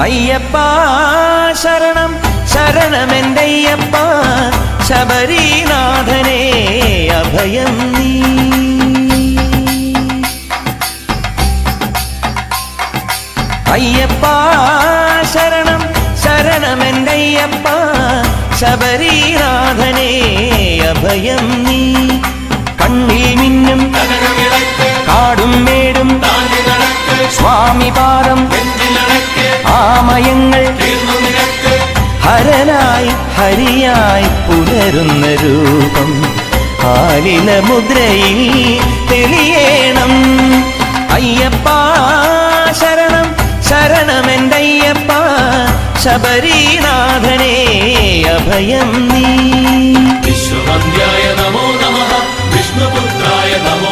അയ്യപ്പ ശരണം ശരണമെന്തയ്യപ്പ ശബരീനാഥനേ അഭയം നീ. അയ്യപ്പ ശരണം ശരണമെന്തയ്യപ്പ ശബരീനാഥനേ അഭയം നീ. കണ്ണിൽ മിന്നും കാടും മേടും സ്വാമി പാദം ആമയങ്ങൾ ഹരനായി ഹരിയായി പുലരുന്ന രൂപം ആലില മുദ്രയിൽ തെളിയേണം. അയ്യപ്പ ശരണം ശരണമെന്തയ്യപ്പ ശബരീനാഥനേ അഭയം നീ. വിശ്വവന്ദ്യായ നമോ നമഃ വിഷ്ണുപുത്രായ നമോ